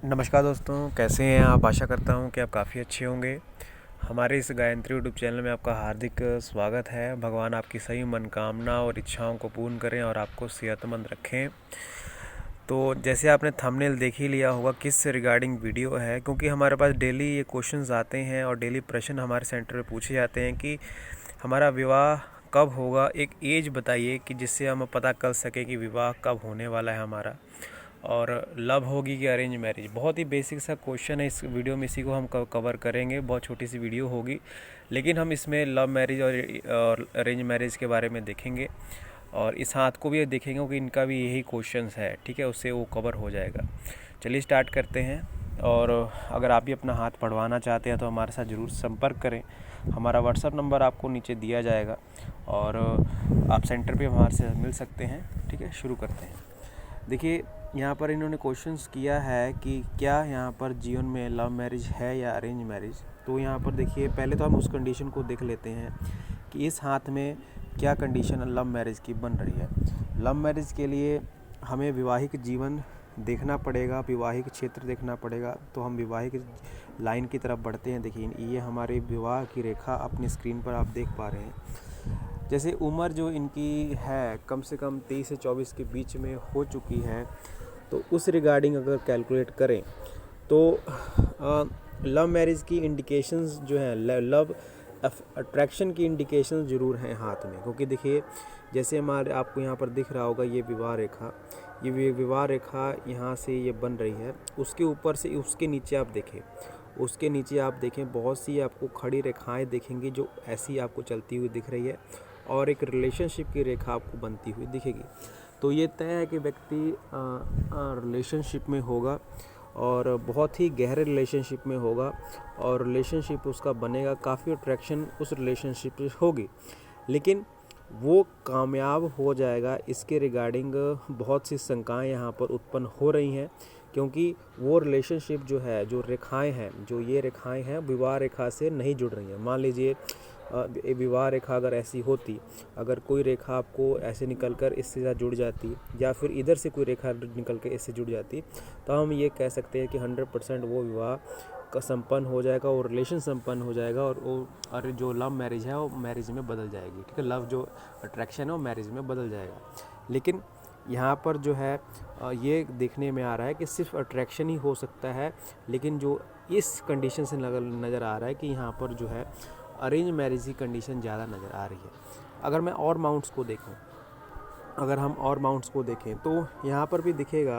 नमस्कार दोस्तों, कैसे हैं आप। आशा करता हूं कि आप काफ़ी अच्छे होंगे। हमारे इस गायत्री यूट्यूब चैनल में आपका हार्दिक स्वागत है। भगवान आपकी सही मनोकामना और इच्छाओं को पूर्ण करें और आपको सेहतमंद रखें। तो जैसे आपने थंबनेल देख ही लिया होगा किस से रिगार्डिंग वीडियो है, क्योंकि हमारे पास डेली ये क्वेश्चंस आते हैं और डेली प्रश्न हमारे सेंटर में पूछे जाते हैं कि हमारा विवाह कब होगा। एक एज बताइए कि जिससे हम पता कर सकें कि विवाह कब होने वाला है हमारा, और लव होगी कि अरेंज मैरिज। बहुत ही बेसिक सा क्वेश्चन है। इस वीडियो में इसी को हम कवर करेंगे। बहुत छोटी सी वीडियो होगी, लेकिन हम इसमें लव मैरिज और अरेंज मैरिज के बारे में देखेंगे और इस हाथ को भी देखेंगे क्योंकि इनका भी यही क्वेश्चंस है। ठीक है, उससे वो कवर हो जाएगा। चलिए स्टार्ट करते हैं। और अगर आप भी अपना हाथ पढ़वाना चाहते हैं तो हमारे साथ ज़रूर संपर्क करें। हमारा व्हाट्सअप नंबर आपको नीचे दिया जाएगा और आप सेंटर पे हमारे से मिल सकते हैं। ठीक है, शुरू करते हैं। देखिए, यहाँ पर इन्होंने क्वेश्चंस किया है कि क्या यहाँ पर जीवन में लव मैरिज है या अरेंज मैरिज। तो यहाँ पर देखिए, पहले तो हम उस कंडीशन को देख लेते हैं कि इस हाथ में क्या कंडीशन लव मैरिज की बन रही है। लव मैरिज के लिए हमें वैवाहिक जीवन देखना पड़ेगा, वैवाहिक क्षेत्र देखना पड़ेगा। तो हम वैवाहिक लाइन की तरफ बढ़ते हैं। देखिए, ये हमारे विवाह की रेखा अपनी स्क्रीन पर आप देख पा रहे हैं। जैसे उम्र जो इनकी है कम से कम 23 से 24 के बीच में हो चुकी है, तो उस रिगार्डिंग अगर कैलकुलेट करें तो लव मैरिज की इंडिकेशंस जो हैं, लव अट्रैक्शन की इंडिकेशंस ज़रूर हैं हाथ में। क्योंकि देखिए, जैसे हमारे आपको यहाँ पर दिख रहा होगा ये विवाह रेखा, ये विवाह रेखा यहाँ से ये बन रही है। उसके ऊपर से उसके नीचे आप देखें, उसके नीचे आप देखें बहुत सी आपको खड़ी रेखाएं दिखेंगी जो ऐसी आपको चलती हुई दिख रही है, और एक रिलेशनशिप की रेखा आपको बनती हुई दिखेगी। तो ये तय है कि व्यक्ति रिलेशनशिप में होगा और बहुत ही गहरे रिलेशनशिप में होगा, और रिलेशनशिप उसका बनेगा, काफ़ी अट्रैक्शन उस रिलेशनशिप से होगी। लेकिन वो कामयाब हो जाएगा, इसके रिगार्डिंग बहुत सी शंकाएं यहाँ पर उत्पन्न हो रही हैं। क्योंकि वो रिलेशनशिप जो है, जो रेखाएं हैं, जो ये रेखाएं हैं विवाह रेखा से नहीं जुड़ रही हैं। मान लीजिए विवाह रेखा अगर ऐसी होती, अगर कोई रेखा आपको ऐसे निकलकर इससे साथ जुड़ जाती, या फिर इधर से कोई रेखा निकल कर इससे जुड़ जाती, तो हम ये कह सकते हैं कि 100% वो विवाह का संपन्न हो जाएगा और रिलेशन संपन्न हो जाएगा, और वो जो लव मैरिज है वो मैरिज में बदल जाएगी। ठीक है, लव जो अट्रैक्शन है वो मैरिज में बदल जाएगा। लेकिन यहाँ पर जो है ये देखने में आ रहा है कि सिर्फ अट्रैक्शन ही हो सकता है, लेकिन जो इस कंडीशन से नज़र आ रहा है कि यहाँ पर जो है अरेंज मैरिज की कंडीशन ज़्यादा नज़र आ रही है। अगर मैं और माउंट्स को देखूं, अगर हम और माउंट्स को देखें तो यहाँ पर भी दिखेगा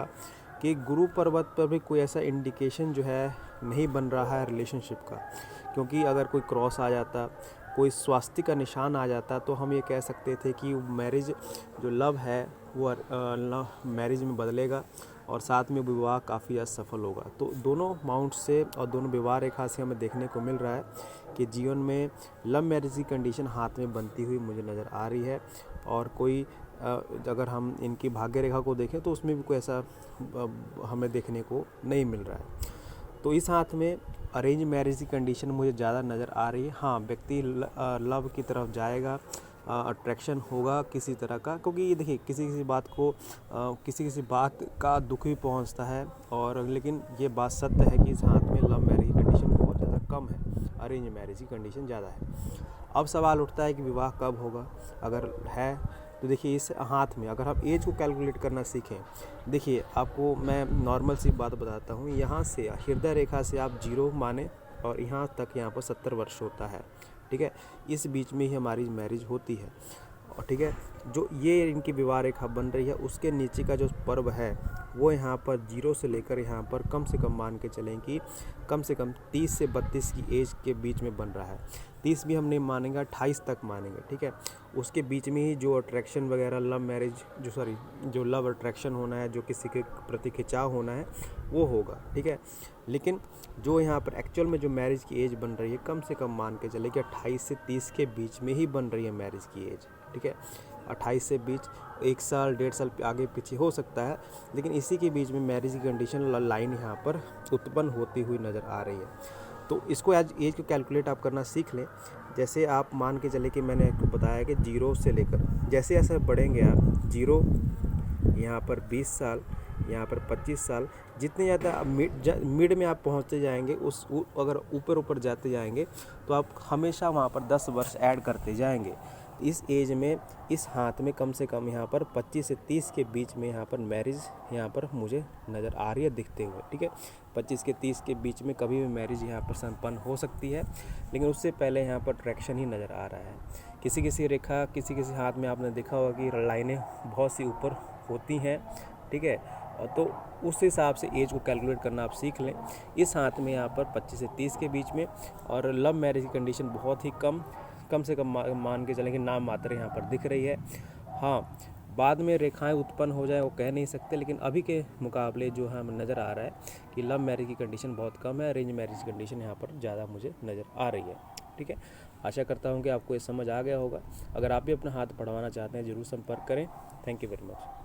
कि गुरु पर्वत पर भी कोई ऐसा इंडिकेशन जो है नहीं बन रहा है रिलेशनशिप का। क्योंकि अगर कोई क्रॉस आ जाता, कोई स्वास्थ्य का निशान आ जाता, तो हम ये कह सकते थे कि मैरिज जो लव है वो मैरिज में बदलेगा और साथ में विवाह काफ़ी असफल होगा। तो दोनों माउंट से और दोनों विवाह रेखा से हमें देखने को मिल रहा है कि जीवन में लव मैरिज की कंडीशन हाथ में बनती हुई मुझे नज़र आ रही है। और कोई अगर हम इनकी भाग्य रेखा को देखें तो उसमें भी कोई ऐसा हमें देखने को नहीं मिल रहा है। तो इस हाथ में अरेंज मैरिज की कंडीशन मुझे ज़्यादा नज़र आ रही है। हाँ, व्यक्ति लव की तरफ जाएगा, अट्रैक्शन होगा किसी तरह का। क्योंकि ये देखिए, किसी किसी बात को किसी बात का दुख भी पहुंचता है, और लेकिन ये बात सत्य है कि इस हाथ में लव मैरिज की कंडीशन बहुत ज़्यादा कम है, अरेंज मैरिज की कंडीशन ज़्यादा है। अब सवाल उठता है कि विवाह कब होगा। अगर है तो देखिए, इस हाथ में अगर हम एज को कैलकुलेट करना सीखें, देखिए आपको मैं नॉर्मल सी बात बताता हूँ। यहाँ से हृदय रेखा से आप 0 माने और यहाँ तक यहाँ पर 70 वर्ष होता है। ठीक है, इस बीच में ही हमारी मैरिज होती है। और ठीक है, जो ये इनकी विवाह रेखा बन रही है उसके नीचे का जो पर्व है वो यहाँ पर 0 से लेकर यहाँ पर कम से कम मान के चलें कि कम से कम 30 से 32 की एज के बीच में बन रहा है। 30 भी हम नहीं मानेंगे, 28 तक मानेंगे। ठीक है, उसके बीच में ही जो अट्रैक्शन वगैरह लव मैरिज जो लव अट्रैक्शन होना है, जो किसी के प्रति खिंचाव होना है, वो होगा। ठीक है, लेकिन जो यहाँ पर एक्चुअल में जो मैरिज की एज बन रही है, कम से कम मान के चले कि 28 से 30 के बीच में ही बन रही है मैरिज की एज। ठीक है, 28 से बीच 1 साल 1.5 साल आगे पीछे हो सकता है, लेकिन इसी के बीच में मैरिज की कंडीशन लाइन यहाँ पर उत्पन्न होती हुई नज़र आ रही है। तो इसको आज एज को कैलकुलेट आप करना सीख लें। जैसे आप मान के चले कि मैंने आपको बताया कि 0 से लेकर जैसे जैसे बढ़ेंगे आप, 0 यहाँ पर 20 साल, यहाँ पर 25 साल। जितने ज़्यादा मिड में आप पहुँचते जाएंगे अगर ऊपर ऊपर जाते जाएंगे तो आप हमेशा वहाँ पर 10 वर्ष ऐड करते जाएंगे। इस एज में इस हाथ में कम से कम यहाँ पर 25 से 30 के बीच में यहाँ पर मैरिज यहाँ पर मुझे नज़र आ रही है दिखते हुए, ठीक है। 25 के 30 के बीच में कभी भी मैरिज यहाँ पर संपन्न हो सकती है, लेकिन उससे पहले यहाँ पर ट्रैक्शन ही नज़र आ रहा है। किसी किसी रेखा किसी हाथ में आपने देखा होगा कि लाइनें बहुत सी ऊपर होती हैं, ठीक है। तो उस हिसाब से एज को कैलकुलेट करना आप सीख लें। इस हाथ में यहाँ पर 25 से 30 के बीच में, और लव मैरिज की कंडीशन बहुत ही कम से कम मान के चलें कि नाम मात्र यहाँ पर दिख रही है। हाँ, बाद में रेखाएं उत्पन्न हो जाए वो कह नहीं सकते, लेकिन अभी के मुकाबले जो हमें नज़र आ रहा है कि लव मैरिज की कंडीशन बहुत कम है, अरेंज मैरिज की कंडीशन यहाँ पर ज़्यादा मुझे नज़र आ रही है, ठीक है। आशा करता हूँ कि आपको ये समझ आ गया होगा। अगर आप भी अपना हाथ बढ़वाना चाहते हैं ज़रूर संपर्क करें। Thank you very much.